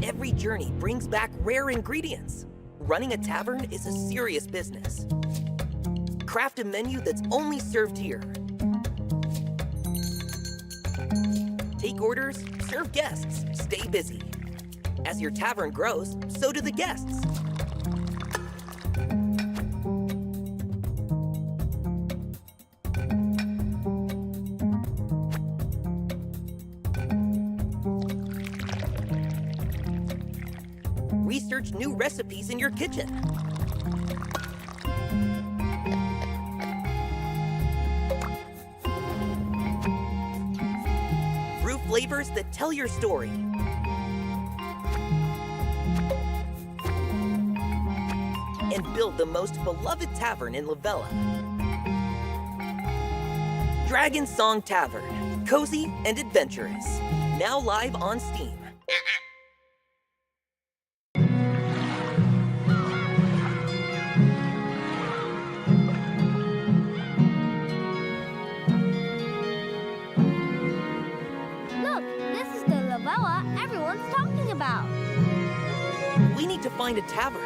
Every journey brings back rare ingredients. Running a tavern is a serious business. Craft a menu that's only served here. Take orders, serve guests, stay busy. As your tavern grows, so do the guests. Research new recipes in your kitchen. Brew flavors that tell your story. And build the most beloved tavern in Lavella. Dragon Song Tavern, cozy and adventurous. Now live on Steam. Everyone's talking about. We need to find a tavern.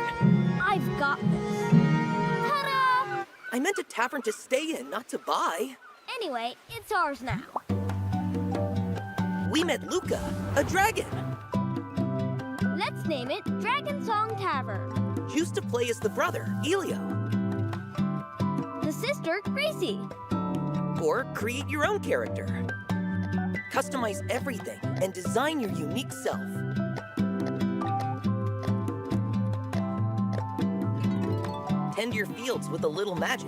I've got this. Ta-da! I meant a tavern to stay in, not to buy. Anyway, it's ours now. We met Luca, a dragon. Let's name it Dragon Song Tavern. Used to play as the brother, Elio. The sister, Gracie. Or create your own character. Customize everything and design your unique self. Tend your fields with a little magic.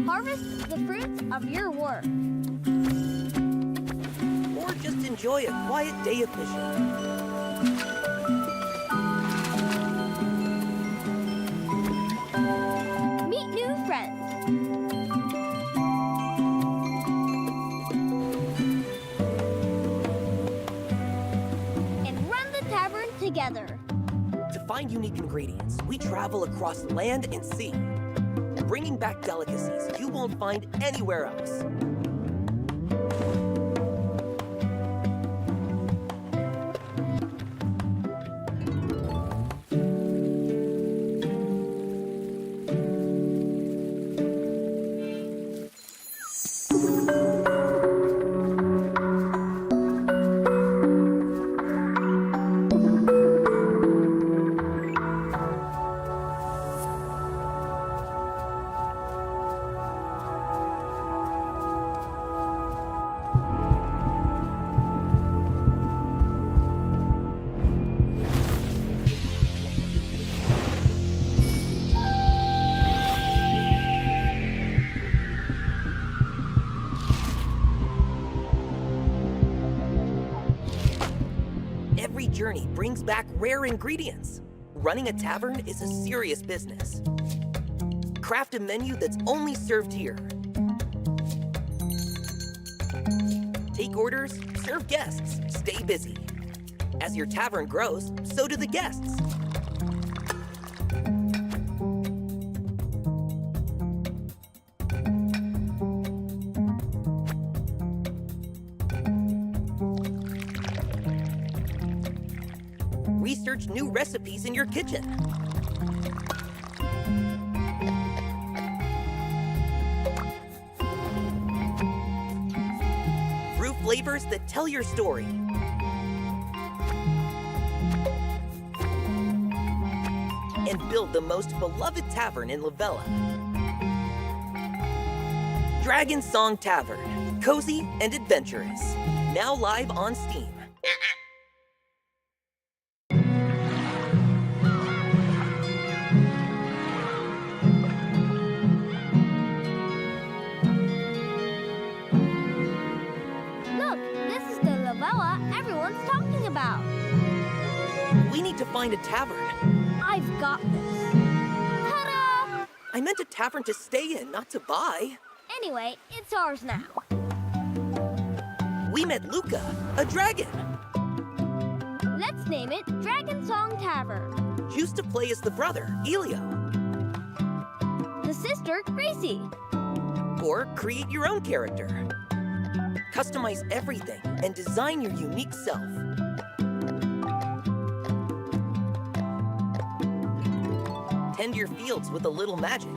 Harvest the fruits of your work. Or just enjoy a quiet day of fishing. Together. To find unique ingredients, we travel across land and sea, bringing back delicacies you won't find anywhere else. Every journey brings back rare ingredients. Running a tavern is a serious business. Craft a menu that's only served here. Take orders, serve guests, stay busy. As your tavern grows, so do the guests. Research new recipes in your kitchen. Brew flavors that tell your story. And build the most beloved tavern in Lavella. Dragon Song Tavern, cozy and adventurous. Now live on Steam. Everyone's talking about. We need to find a tavern. I've got this. Ta-da! I meant a tavern to stay in, not to buy. Anyway, it's ours now. We met Luca, a dragon. Let's name it Dragon Song Tavern. Used to play as the brother, Elio. The sister, Gracie. Or create your own character. Customize everything and design your unique self. Tend your fields with a little magic.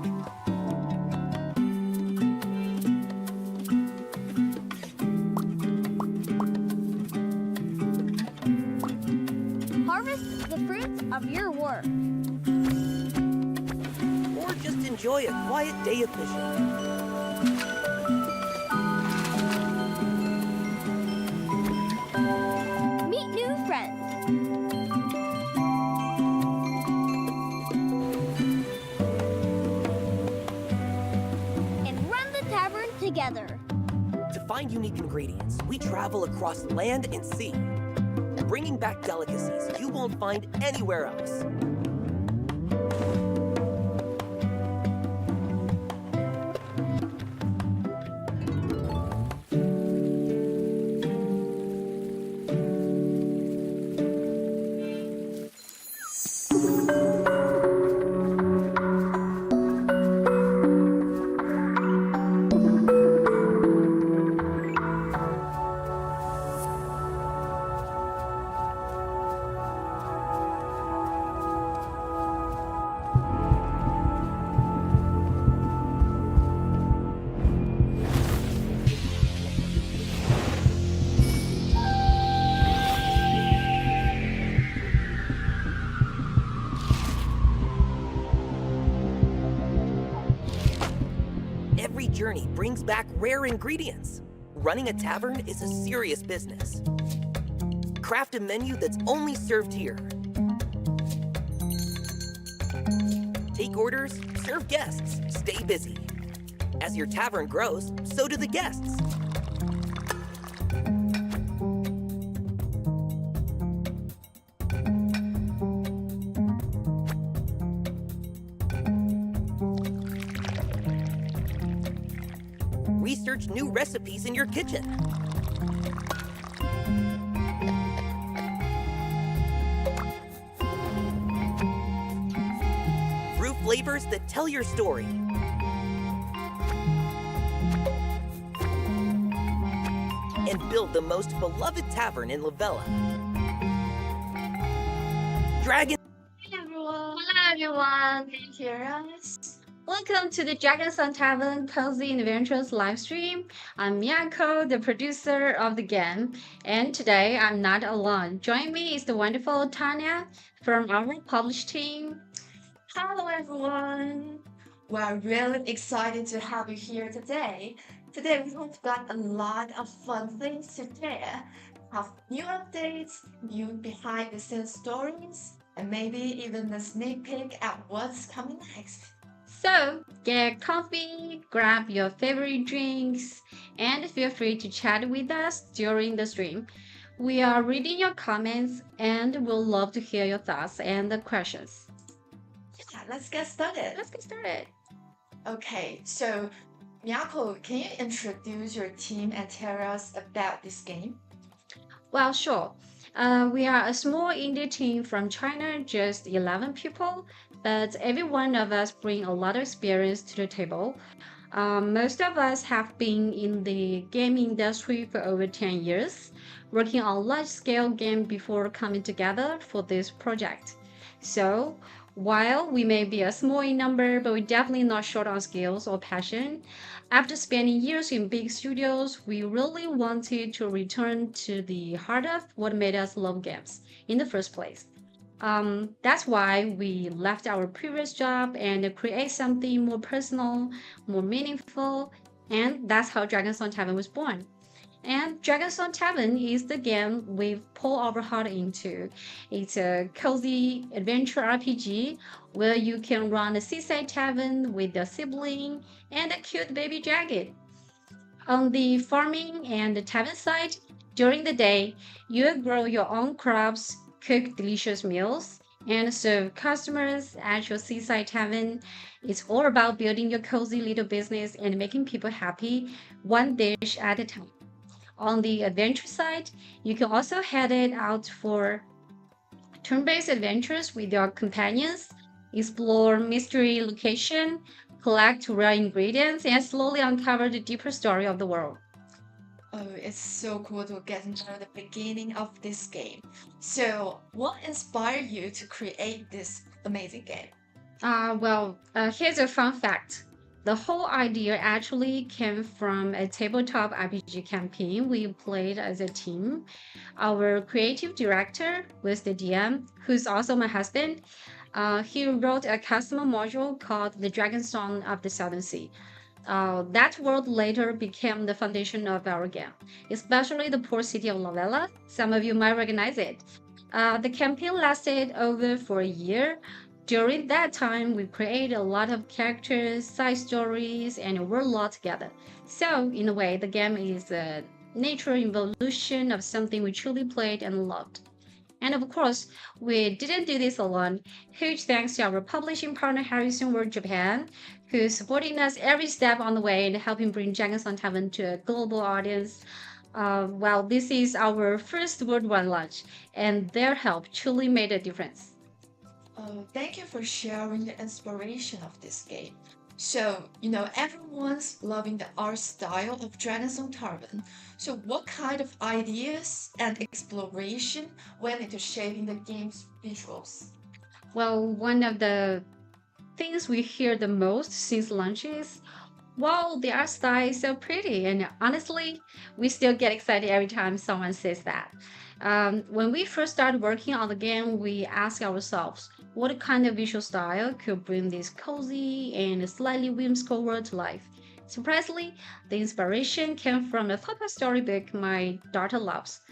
Harvest the fruits of your work. Or just enjoy a quiet day of fishing. Meet new friends. And run the tavern together. To find unique ingredients, we travel across land and sea, bringing back delicacies you won't find anywhere else. Every journey brings back rare ingredients. Running a tavern is a serious business. Craft a menu that's only served here. Take orders, serve guests, stay busy. As your tavern grows, so do the guests. Research new recipes in your kitchen. Brew flavors that tell your story. And build the most beloved tavern in Lavella. Dragon. Hello everyone, can you hear us? Welcome to the Dragon Song Tavern Cozy Adventurous live stream. I'm Miyako, the producer of the game, and today I'm not alone. Joining me is the wonderful Tanya from our published team. Hello everyone! We're really excited to have you here today. Today we've got a lot of fun things to share. Have new updates, new behind the scenes stories, and maybe even a sneak peek at what's coming next. So get comfy, grab your favorite drinks, and feel free to chat with us during the stream. We are reading your comments and we'll love to hear your thoughts and the questions. Yeah, let's get started. Let's get started. Okay, so Miyako, can you introduce your team and tell us about this game? Well, sure. We are a small indie team from China, just 11 people, but every one of us bring a lot of experience to the table. Most of us have been in the game industry for over 10 years, working on large-scale game before coming together for this project. So, while we may be a small in number, but we're definitely not short on skills or passion. After spending years in big studios, we really wanted to return to the heart of what made us love games in the first place. That's why we left our previous job and create something more personal, more meaningful, and that's how Dragon Song Tavern was born. And Dragon Song Tavern is the game we've poured our heart into. It's a cozy adventure RPG where you can run a seaside tavern with a sibling and a cute baby dragon. On the farming and the tavern side, during the day, you grow your own crops, cook delicious meals, and serve customers at your seaside tavern. It's all about building your cozy little business and making people happy, one dish at a time. On the adventure side, you can also head it out for turn-based adventures with your companions, explore mystery location, collect rare ingredients, and slowly uncover the deeper story of the world. Oh, it's so cool to get to know the beginning of this game. So, what inspired you to create this amazing game? Here's a fun fact. The whole idea actually came from a tabletop RPG campaign we played as a team. Our creative director was the DM, who's also my husband. He wrote a custom module called the Dragon Song of the Southern Sea. That world later became the foundation of our game, especially the port city of Lavella. Some of you might recognize it. The campaign lasted over for a year. During that time, we created a lot of characters, side stories, and a world law together. So, in a way, the game is a natural evolution of something we truly played and loved. And of course, we didn't do this alone. Huge thanks to our publishing partner Harrison World Japan, who's supporting us every step on the way and helping bring Dragon Song Tavern to a global audience. This is our first worldwide launch, and their help truly made a difference. Oh, thank you for sharing the inspiration of this game. So, everyone's loving the art style of Dragon Song Tavern. So, what kind of ideas and exploration went into shaping the game's visuals? Well, one of the things we hear the most since launch is, wow, the art style is so pretty. And honestly, we still get excited every time someone says that. When we first started working on the game, we asked ourselves, what kind of visual style could bring this cozy and slightly whimsical world to life? Surprisingly, the inspiration came from a pop-up storybook my daughter loves.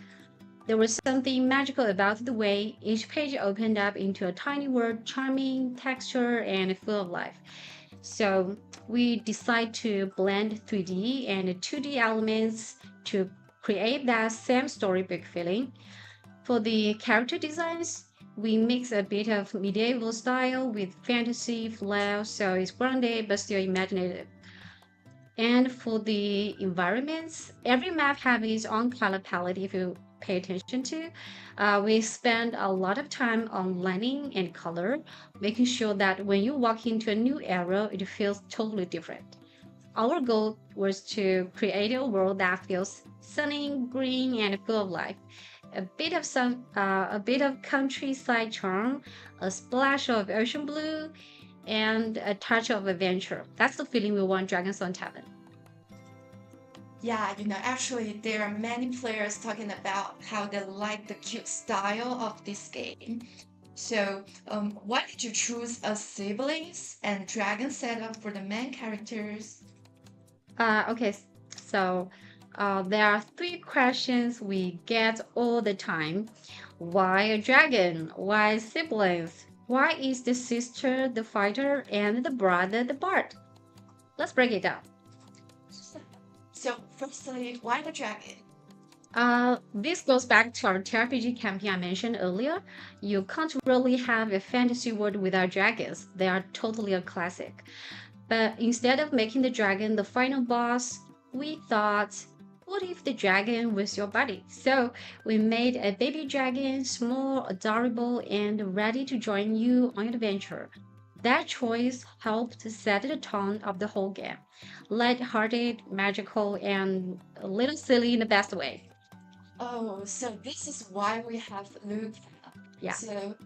There was something magical about the way each page opened up into a tiny world, charming texture and full of life. So we decided to blend 3D and 2D elements to create that same storybook feeling. For the character designs, we mix a bit of medieval style with fantasy flair, so it's grounded but still imaginative. And for the environments, every map has its own color palette if you pay attention to. We spend a lot of time on lighting and color, making sure that when you walk into a new era, it feels totally different. Our goal was to create a world that feels sunny, green, and full of life. A bit of countryside charm, a splash of ocean blue, and a touch of adventure. That's the feeling we want Dragon Song Tavern. Yeah, actually, there are many players talking about how they like the cute style of this game. So, why did you choose a siblings and dragon setup for the main characters? Okay, so there are three questions we get all the time. Why a dragon? Why siblings? Why is the sister the fighter and the brother the bard? Let's break it down. So, firstly, why the dragon? This goes back to our TRPG campaign I mentioned earlier. You can't really have a fantasy world without dragons. They are totally a classic. But instead of making the dragon the final boss, we thought, what if the dragon was your buddy? So we made a baby dragon, small, adorable, and ready to join you on your adventure. That choice helped set the tone of the whole game. Light-hearted, magical, and a little silly in the best way. Oh, so this is why we have Luke. Yeah. So,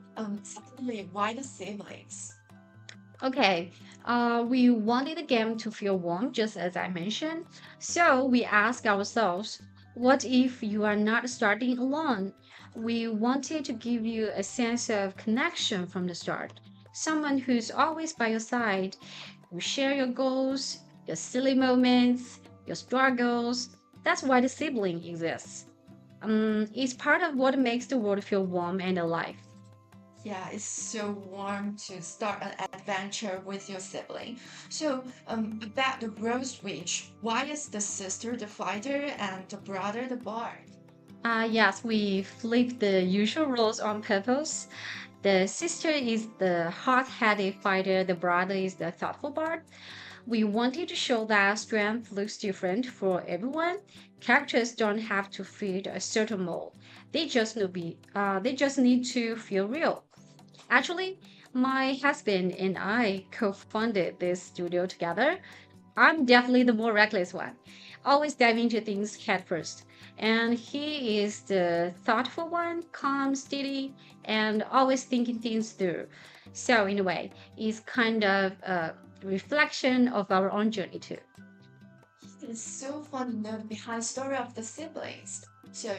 secondly, why the siblings? Okay, we wanted the game to feel warm, just as I mentioned. So we asked ourselves, what if you are not starting alone? We wanted to give you a sense of connection from the start. Someone who's always by your side, who share your goals, your silly moments, your struggles. That's why the sibling exists. It's part of what makes the world feel warm and alive. Yeah, it's so warm to start an adventure with your sibling. So, about the role switch, why is the sister the fighter and the brother the bard? Yes, we flip the usual roles on purpose. The sister is the hot-headed fighter, the brother is the thoughtful bard. We wanted to show that strength looks different for everyone. Characters don't have to fit a certain mold. They just need to feel real. Actually, My husband and I co-founded this studio together. I'm definitely the more reckless one, always diving into things headfirst. And he is the thoughtful one, calm, steady, and always thinking things through. So, in a way, it's kind of a reflection of our own journey, too. It's so fun to know the behind story of the siblings. So,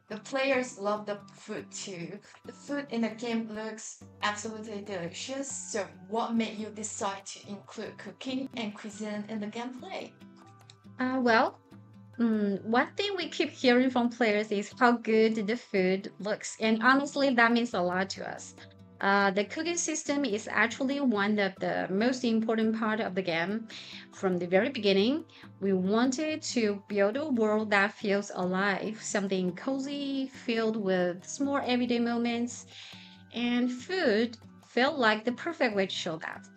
the players love the food too. The food in the game looks absolutely delicious. So, what made you decide to include cooking and cuisine in the gameplay? Well, one thing we keep hearing from players is how good the food looks, and honestly, that means a lot to us. The cooking system is actually one of the most important part of the game. From the very beginning, we wanted to build a world that feels alive, something cozy, filled with small everyday moments, and food felt like the perfect way to show that.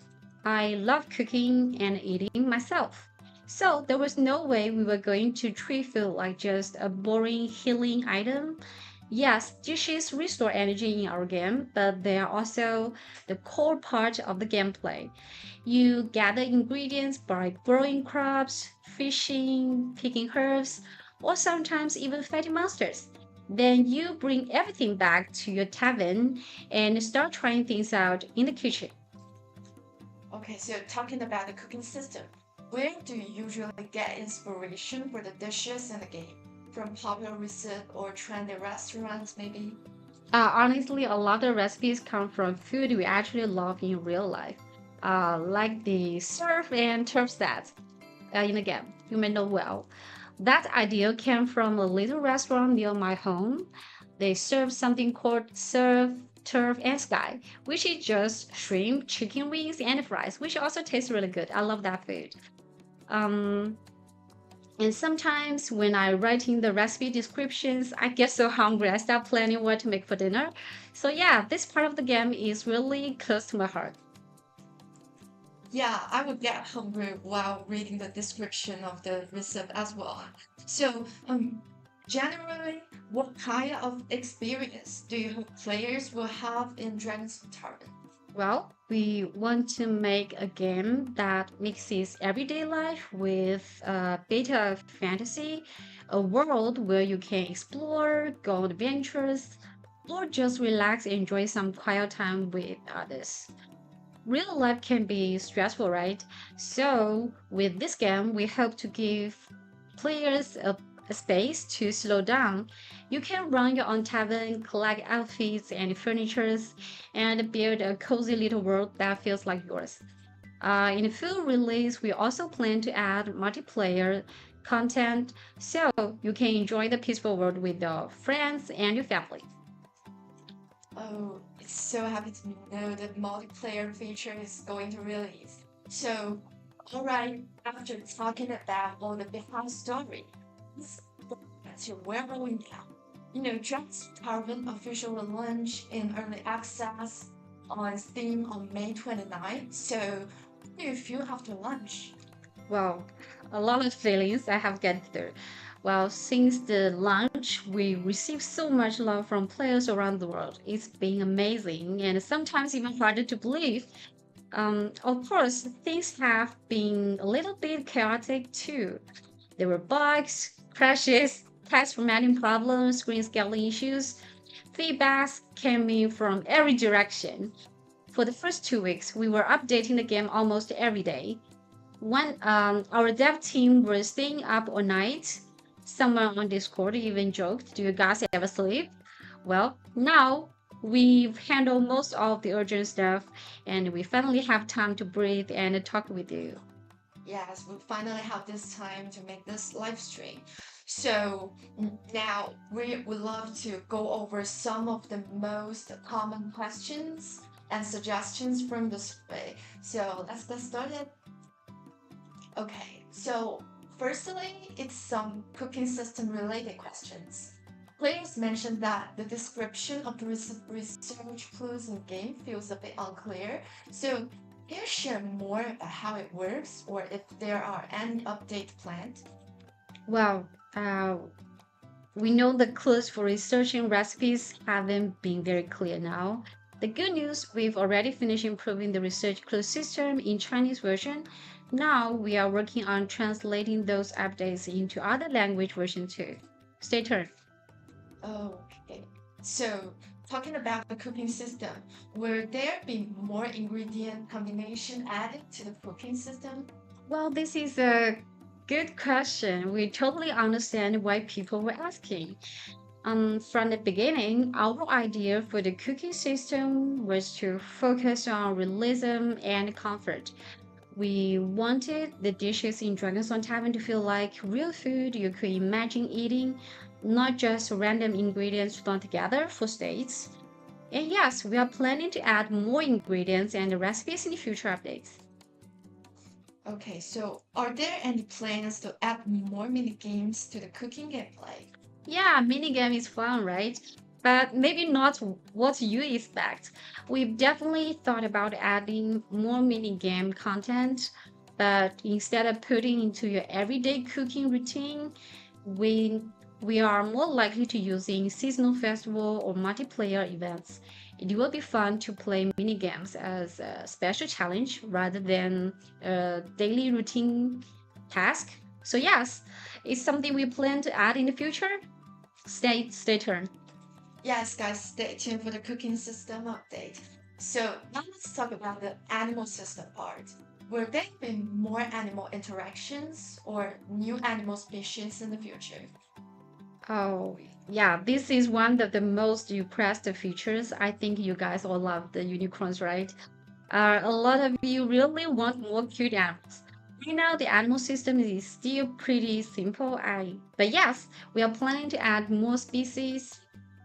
I love cooking and eating myself. So there was no way we were going to treat food like just a boring healing item. Yes, dishes restore energy in our game, but they are also the core part of the gameplay. You gather ingredients by growing crops, fishing, picking herbs, or sometimes even fighting monsters. Then you bring everything back to your tavern and start trying things out in the kitchen. Okay, so talking about the cooking system, where do you usually get inspiration for the dishes in the game? From popular recipes or trendy restaurants, maybe? Honestly, a lot of recipes come from food we actually love in real life, like the surf and turf stats in the game. You may know well. That idea came from a little restaurant near my home. They serve something called surf, turf, and sky, which is just shrimp, chicken wings, and fries, which also tastes really good. I love that food. Um, and sometimes when I write in the recipe descriptions, I get so hungry I start planning what to make for dinner. So yeah, this part of the game is really close to my heart. Yeah, I would get hungry while reading the description of the recipe as well. So, generally, what kind of experience do you hope players will have in Dragon Song Tavern? Well, we want to make a game that mixes everyday life with a bit of fantasy, a world where you can explore, go on adventures, or just relax and enjoy some quiet time with others. Real life can be stressful, right? So, with this game, we hope to give players a space to slow down. You can run your own tavern, collect outfits and furnitures, and build a cozy little world that feels like yours. In the full release, we also plan to add multiplayer content so you can enjoy the peaceful world with your friends and your family. Oh, it's so happy to know that multiplayer feature is going to release. So, alright, after talking about all the behind story, let's go back to where are we now? Drax Carbon official launch in early access on Steam on May 29th. So, how do you feel after launch? Well, a lot of feelings I have get through. Well, since the launch, we received so much love from players around the world. It's been amazing and sometimes even harder to believe. Of course, things have been a little bit chaotic too. There were bugs, crashes, text formatting problems, screen scaling issues. Feedbacks came in from every direction. For the first 2 weeks, we were updating the game almost every day. When our dev team was staying up all night, someone on Discord even joked, "Do you guys ever sleep?" Well, now we've handled most of the urgent stuff and we finally have time to breathe and talk with you. Yes, we finally have this time to make this live stream. So now we would love to go over some of the most common questions and suggestions from the survey. So let's get started. Okay, so firstly, it's some cooking system related questions. Players mentioned that the description of the research clues in game feels a bit unclear. So can you share more about how it works or if there are any updates planned? Well, we know the clues for researching recipes haven't been very clear now. The good news, we've already finished improving the research clue system in Chinese version. Now we are working on translating those updates into other language version too. Stay tuned. Okay. So, talking about the cooking system, will there be more ingredient combination added to the cooking system? Well, this is a good question. We totally understand why people were asking. From the beginning, our idea for the cooking system was to focus on realism and comfort. We wanted the dishes in Dragon Song Tavern to feel like real food you could imagine eating, not just random ingredients thrown together for states. And yes, we are planning to add more ingredients and recipes in the future updates. Okay, so are there any plans to add more mini games to the cooking gameplay? Yeah, minigame is fun, right? But maybe not what you expect. We've definitely thought about adding more minigame content, but instead of putting into your everyday cooking routine, we we are more likely to using seasonal festival or multiplayer events. It will be fun to play minigames as a special challenge rather than a daily routine task. So yes, it's something we plan to add in the future. Stay tuned. Yes, guys, stay tuned for the cooking system update. So now let's talk about the animal system part. Will there be more animal interactions or new animal species in the future? Oh, yeah, this is one of the most requested features. I think you guys all love the unicorns, right? A lot of you really want more cute animals. Right now, the animal system is still pretty simple. But yes, we are planning to add more species,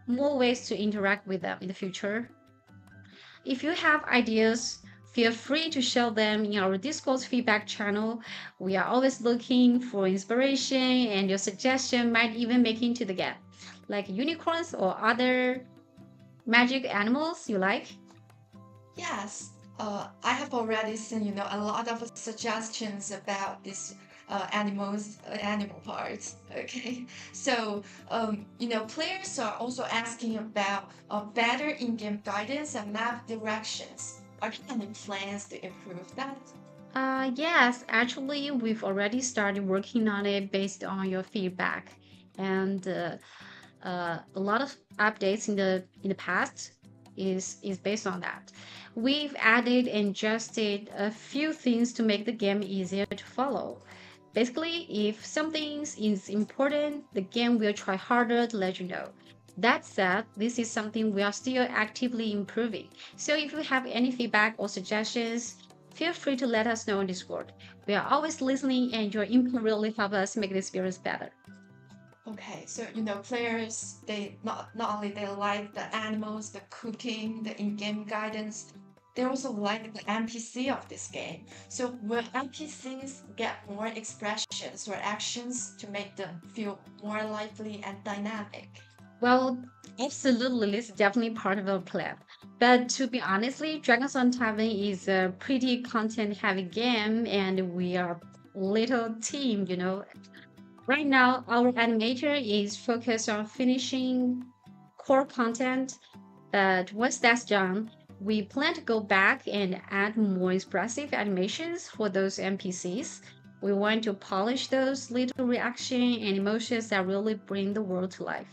more ways to interact with them in the future. If you have ideas, feel free to share them in our Discord feedback channel. We are always looking for inspiration, and your suggestion might even make it into the game, like unicorns or other magic animals you like. Yes, I have already seen, a lot of suggestions about this animal parts. Okay, so players are also asking about better in-game guidance and map directions. Are there any plans to improve that? Yes, actually, we've already started working on it based on your feedback, and a lot of updates in the past is based on that. We've added and adjusted a few things to make the game easier to follow. Basically, if something is important, the game will try harder to let you know. That said, this is something we are still actively improving. So if you have any feedback or suggestions, feel free to let us know on Discord. We are always listening, and your input really help us make the experience better. Okay, so players they not only they like the animals, the cooking, the in-game guidance, they also like the NPC of this game. So will NPCs get more expressions or actions to make them feel more lively and dynamic? Well, absolutely, it's definitely part of our plan. But to be honestly, Dragon Song Tavern is a pretty content-heavy game, and we are little team. Right now, our animator is focused on finishing core content, but once that's done, we plan to go back and add more expressive animations for those NPCs. We want to polish those little reaction and emotions that really bring the world to life.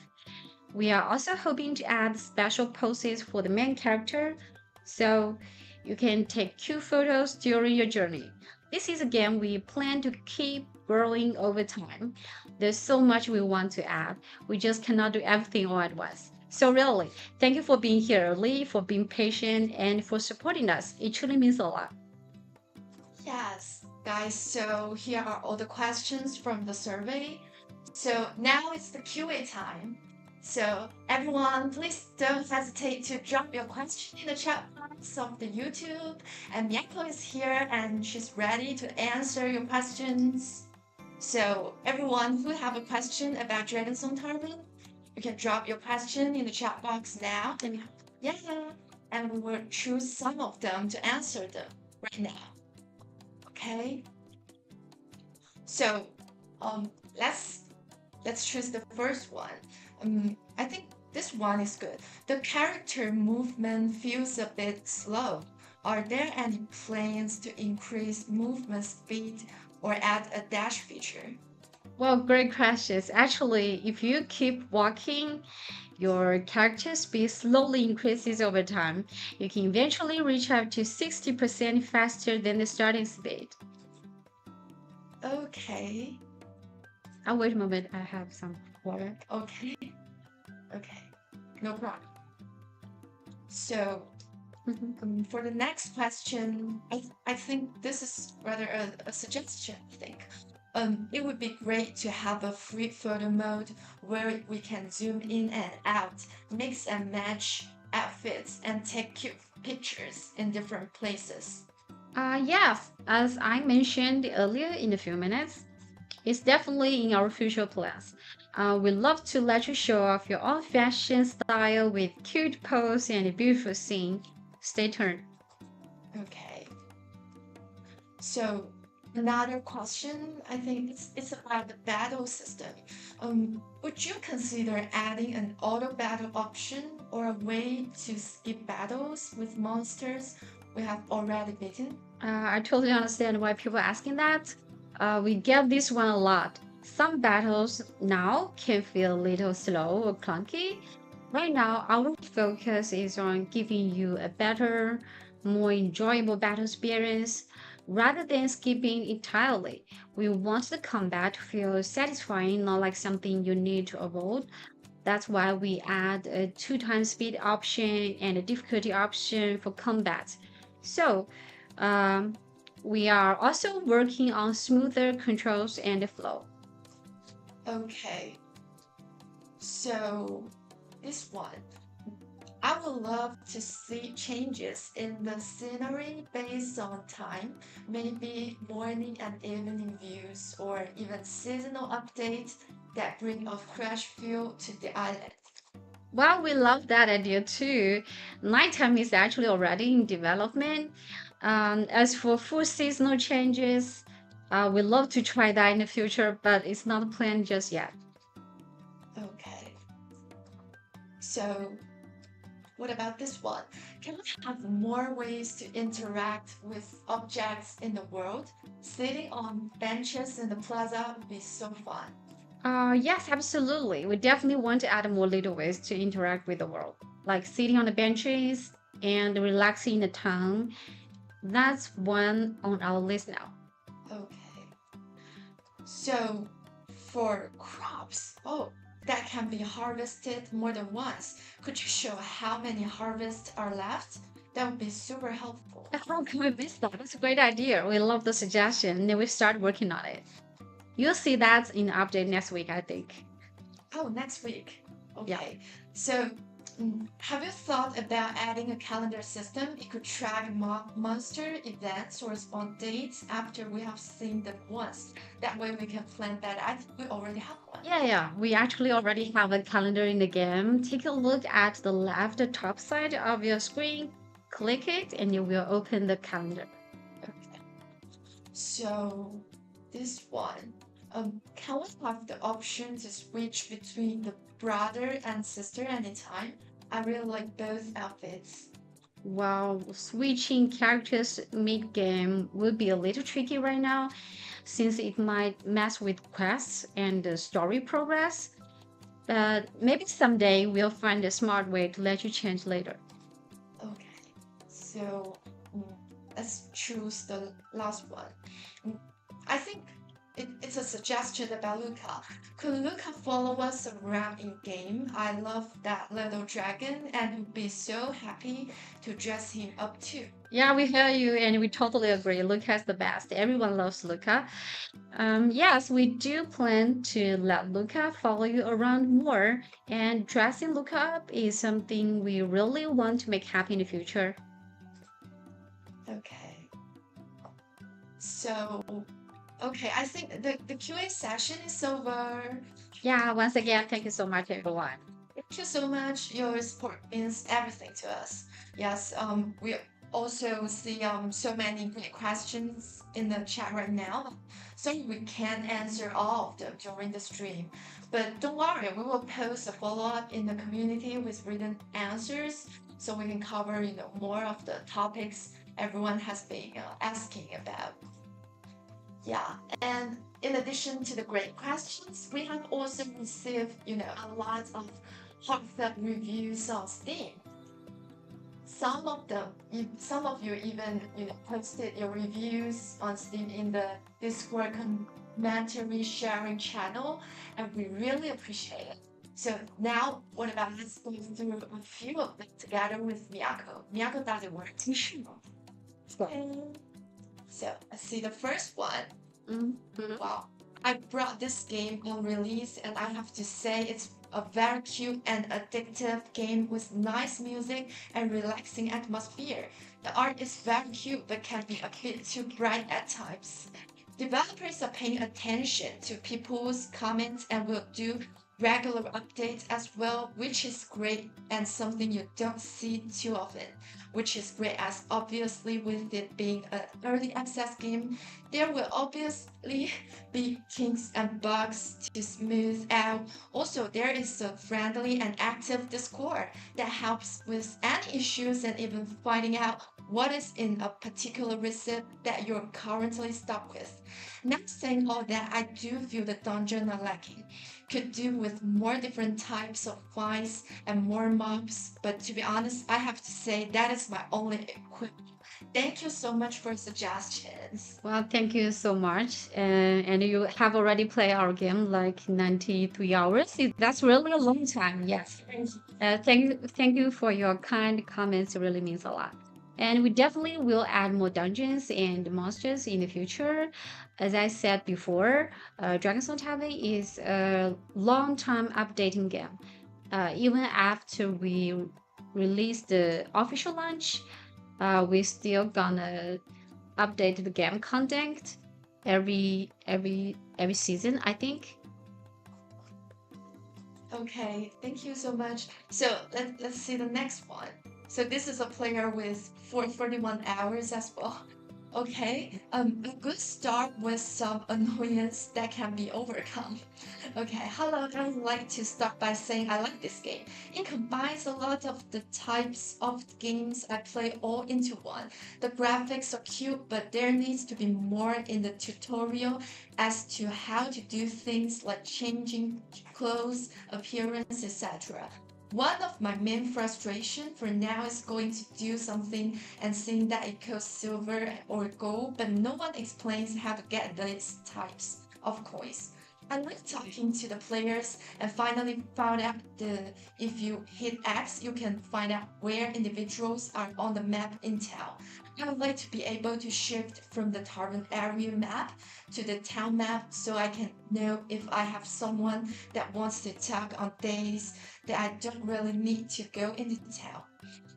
We are also hoping to add special poses for the main character so you can take cute photos during your journey. This is a game we plan to keep growing over time. There's so much we want to add. We just cannot do everything all at once. So really, thank you for being here early, for being patient, and for supporting us. It truly means a lot. Yes, guys, so here are all the questions from the survey. So now it's the QA time. So everyone, please don't hesitate to drop your question in the chat box of the YouTube. And Miyako is here and she's ready to answer your questions. So everyone who have a question about Dragon Song Tavern, you can drop your question in the chat box now. Yeah, and we will choose some of them to answer them right now. Okay. So let's choose the first one. I think this one is good. The character movement feels a bit slow. Are there any plans to increase movement speed or add a dash feature? Well, great questions. Actually, if you keep walking, your character speed slowly increases over time. You can eventually reach up to 60% faster than the starting speed. Okay, Oh, wait a moment, I have some water. okay, okay, no problem. So, Mhm. for the next question, I think this is rather a suggestion, I think. It would be great to have a free photo mode where we can zoom in and out, mix and match outfits, and take cute pictures in different places. Yes, as I mentioned earlier in a few minutes, it's definitely in our future plans. We'd love to let you show off your own fashion style with cute pose and a beautiful scene. Stay tuned. Okay. So another question, I think it's about the battle system. Would you consider adding an auto battle option or a way to skip battles with monsters we have already beaten? I totally understand why people are asking that. We get this one a lot. Some battles now can feel a little slow or clunky. Right now, our focus is on giving you a better, more enjoyable battle experience rather than skipping entirely. We want the combat to feel satisfying, not like something you need to avoid. That's why we add a 2 times speed option and a difficulty option for combat. So, um, we are also working on smoother controls and the flow. Okay, so this one. I would love to see changes in the scenery based on time, maybe morning and evening views, or even seasonal updates that bring a fresh feel to the island. Well, we love that idea too. Nighttime is actually already in development. As for full seasonal changes, we love to try that in the future, but it's not planned just yet. Okay, so what about this one? Can we have more ways to interact with objects in the world? Sitting on benches in the plaza would be so fun. Yes, absolutely. We definitely want to add more little ways to interact with the world, like sitting on the benches and relaxing in the town. That's one on our list now. Okay. So for crops, oh, that can be harvested more than once. Could you show how many harvests are left? That would be super helpful. How can we miss that? That's a great idea. We love the suggestion, and we start working on it. You'll see that in the update next week, I think. Oh, next week. Yeah. Okay. So have you thought about adding a calendar system? It could track monster events or spawn dates after we have seen them once. That way we can plan better. I think we already have one. Yeah. We actually already have a calendar in the game. Take a look at the left top side of your screen, click it, and you will open the calendar. Okay. So this one, can we have the option to switch between the brother and sister anytime? I really like both outfits. While switching characters mid-game would be a little tricky right now, since it might mess with quests and the story progress. But maybe someday we'll find a smart way to let you change later. Okay, so mm, let's choose the last one. Mm, I think it's a suggestion about Luca. Could Luca follow us around in game? I love that little dragon and would be so happy to dress him up too. Yeah, we hear you and we totally agree. Luca's the best. Everyone loves Luca. Yes, we do plan to let Luca follow you around more, and dressing Luca up is something we really want to make happen in the future. Okay. So, okay, I think the QA session is over. Yeah, once again, thank you so much, everyone. Thank you so much. Your support means everything to us. Yes, also see so many great questions in the chat right now. So we can't answer all of them during the stream. But don't worry, we will post a follow-up in the community with written answers so we can cover, more of the topics everyone has been asking about. Yeah, and in addition to the great questions, we have also received, a lot of heartfelt reviews on Steam. Some of you even, posted your reviews on Steam in the Discord commentary sharing channel, and we really appreciate it. So now, what about let's go through a few of them together with Miyako. Miyako does it work. Okay. So let's see the first one. Wow. I brought this game on release, and I have to say it's a very cute and addictive game with nice music and relaxing atmosphere. The art is very cute but can be a bit too bright at times. Developers are paying attention to people's comments and will do regular updates as well, which is great and something you don't see too often, which is great as obviously with it being an early access game, there will obviously be kinks and bugs to smooth out. Also, there is a friendly and active Discord that helps with any issues and even finding out what is in a particular recipe that you're currently stuck with. Not saying all that, I do feel the dungeon are lacking. Could do with more different types of fights and more mobs, but to be honest, I have to say that is my only equipment. Thank you so much for suggestions. Well, thank you so much. And you have already played our game like 93 hours. That's really a long time. Yes. Thank you for your kind comments. It really means a lot. And we definitely will add more dungeons and monsters in the future. As I said before, Dragon Song Tavern is a long-time updating game. Even after we release the official launch, we still gonna update the game content every season, I think. Okay, thank you so much. So let's see the next one. So this is a player with 41 hours as well. Okay, a good start with some annoyance that can be overcome. Okay, hello, I would like to start by saying I like this game. It combines a lot of the types of games I play all into one. The graphics are cute, but there needs to be more in the tutorial as to how to do things like changing clothes, appearance, etc. One of my main frustration for now is going to do something and seeing that it costs silver or gold, but no one explains how to get these types of coins. I like talking to the players and finally found out if you hit X, you can find out where individuals are on the map in town. I would like to be able to shift from the tavern area map to the town map so I can know if I have someone that wants to talk on days that I don't really need to go into town.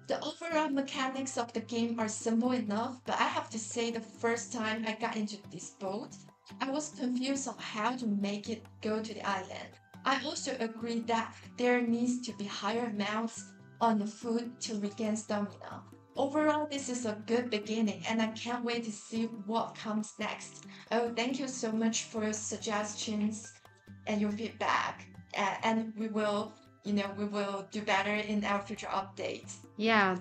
The overall mechanics of the game are simple enough, but I have to say the first time I got into this boat, I was confused on how to make it go to the island. I also agree that there needs to be higher amounts on the food to regain stamina. Overall, this is a good beginning and I can't wait to see what comes next. Oh, thank you so much for your suggestions and your feedback. And we will do better in our future updates. Yeah,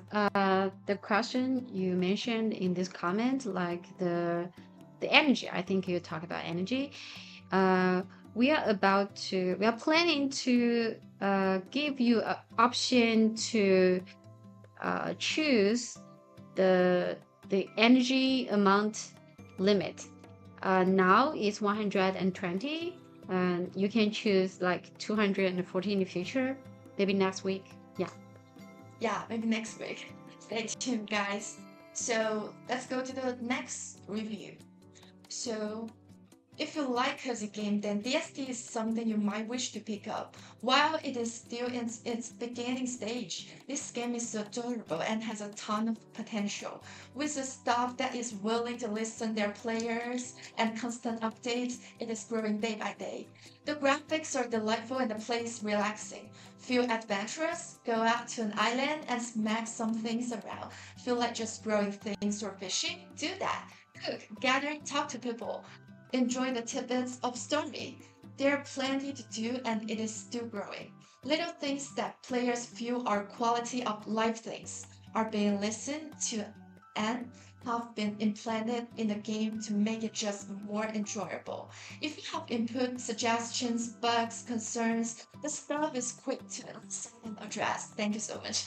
the question you mentioned in this comment, like the energy, I think you talk about energy. We are planning to give you an option to choose the energy amount limit. Now it's 120, and you can choose like 240 in the future, maybe next week. Yeah, maybe next week. Stay tuned, guys. So let's go to the next review. So If you like cozy game, then DST is something you might wish to pick up. While it is still in its beginning stage, this game is so durable and has a ton of potential. With a staff that is willing to listen their players and constant updates, it is growing day by day. The graphics are delightful and the play is relaxing. Feel adventurous? Go out to an island and smack some things around. Feel like just growing things or fishing? Do that. Cook, gather, talk to people. Enjoy the tidbits of story. There are plenty to do and it is still growing. Little things that players feel are quality of life things are being listened to and have been implanted in the game to make it just more enjoyable. If you have input, suggestions, bugs, concerns, the staff is quick to listen and address. Thank you so much.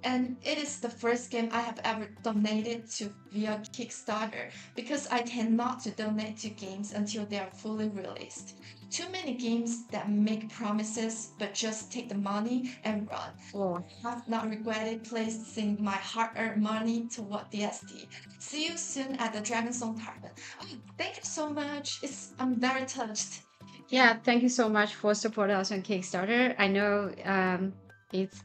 And it is the first game I have ever donated to via Kickstarter because I tend not to donate to games until they are fully released. Too many games that make promises but just take the money and run. Oh, I have not regretted placing my hard-earned money toward DST. See you soon at the Dragon Song Tavern. Oh, thank you so much. I'm very touched. yeah, thank you so much for supporting us on Kickstarter. I know it's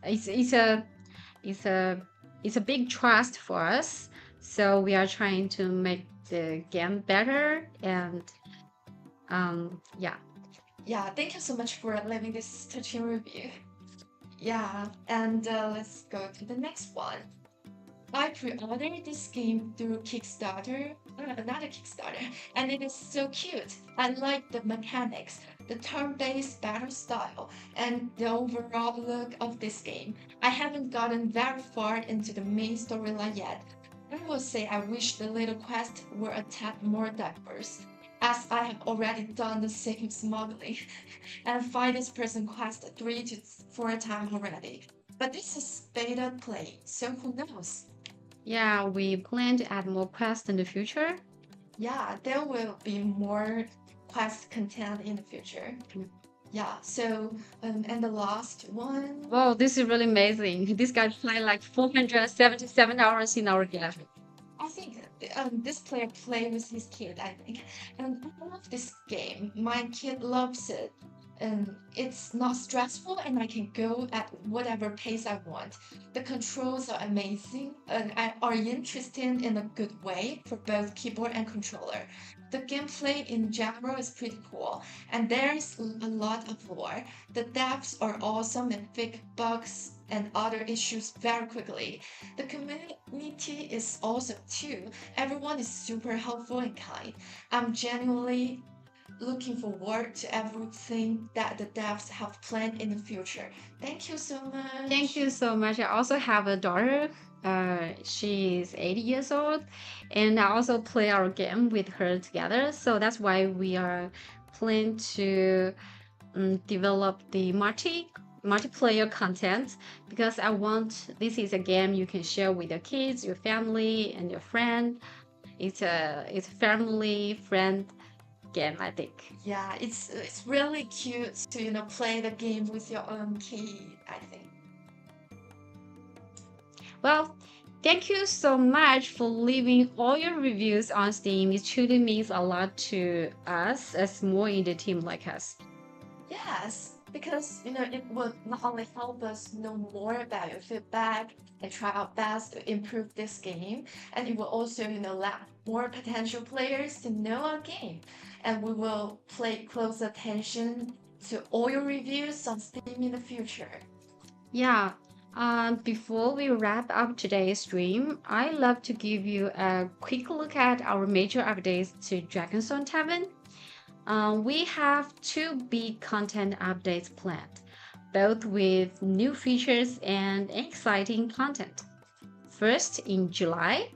a it's a big trust for us. So we are trying to make the game better and yeah. Yeah, thank you so much for leaving this touching review. Yeah, and let's go to the next one. I pre-ordered this game through Kickstarter, another Kickstarter, and it is so cute. I like the mechanics, the turn-based battle style, and the overall look of this game. I haven't gotten very far into the main storyline yet. I will say I wish the little quests were a tad more diverse, as I have already done the same smuggling and find this person quest 3 to 4 times already. But this is beta play, so who knows? Yeah, we plan to add more quests in the future. Yeah, there will be more quest content in the future. Mm. Yeah, so and the last one. Wow, this is really amazing. This guy played like 477 hours in our game. I think this player play with his kid, I think. And I love this game. My kid loves it. And it's not stressful and I can go at whatever pace I want. The controls are amazing and are interesting in a good way for both keyboard and controller. The gameplay in general is pretty cool and there's a lot of lore. The devs are awesome and fix bugs and other issues very quickly. The community is awesome too. Everyone is super helpful and kind. I'm genuinely looking forward to everything that the devs have planned in the future. Thank you so much. Thank you so much. I also have a daughter. She's 80 years old, and I also play our game with her together. So that's why we are planning to develop the multiplayer content because I want this is a game you can share with your kids, your family, and your friend. It's a family friend game, I think. Yeah, it's really cute to play the game with your own kid, I think. Well, thank you so much for leaving all your reviews on Steam. It truly means a lot to us as more in the team like us. Yes, because it will not only help us know more about your feedback and try our best to improve this game, and it will also let more potential players to know our game. And we will pay close attention to all your reviews on Steam in the future. Yeah, before we wrap up today's stream, I'd love to give you a quick look at our major updates to Dragon Song Tavern. We have 2 big content updates planned, both with new features and exciting content. First, in July,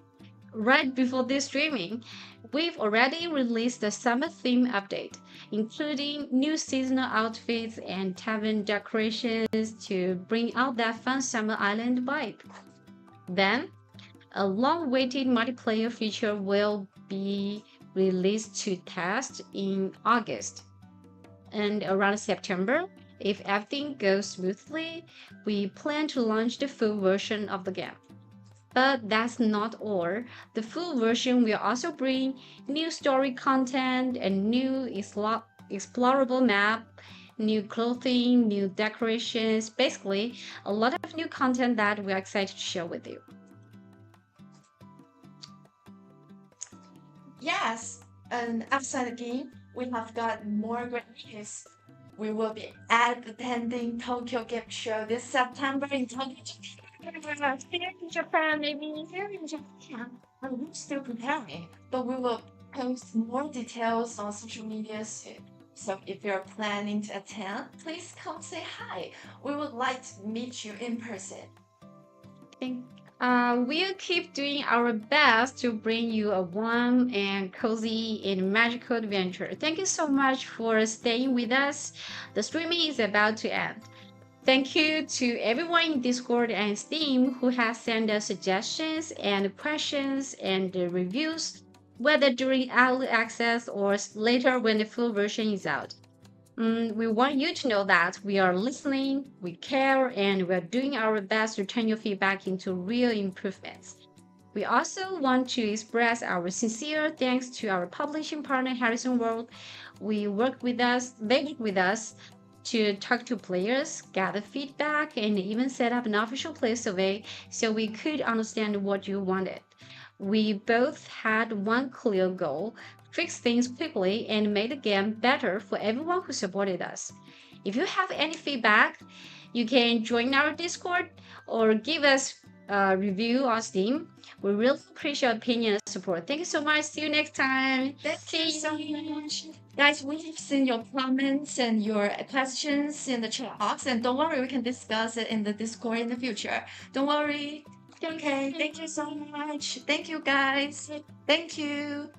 right before this streaming, we've already released the summer theme update, including new seasonal outfits and tavern decorations to bring out that fun summer island vibe. Then, a long-awaited multiplayer feature will be released to test in August. And around September, if everything goes smoothly, we plan to launch the full version of the game. But that's not all. The full version will also bring new story content, a new explorable map, new clothing, new decorations, basically a lot of new content that we're excited to share with you. Yes, and outside the game, we have got more great news. We will be attending Tokyo Game Show this September in Tokyo, Japan. Here in Japan, maybe here in Japan. And we're still preparing, but we will post more details on social media soon. So if you're planning to attend, please come say hi. We would like to meet you in person. Thank we'll keep doing our best to bring you a warm and cozy and magical adventure. Thank you so much for staying with us. The streaming is about to end. Thank you to everyone in Discord and Steam who has sent us suggestions and questions and reviews, whether during early access or later when the full version is out. We want you to know that we are listening, we care, and we're doing our best to turn your feedback into real improvements. We also want to express our sincere thanks to our publishing partner, Harrison World. They work with us to talk to players, gather feedback, and even set up an official play survey so we could understand what you wanted. We both had one clear goal: fix things quickly and make the game better for everyone who supported us. If you have any feedback, you can join our Discord or give us a review on Steam. We really appreciate your opinion and support. Thank you so much. See you next time. Thank you so much. Guys, we have seen your comments and your questions in the chat box, and don't worry, we can discuss it in the Discord in the future. Don't worry. Okay, thank you so much. Thank you, guys. Thank you.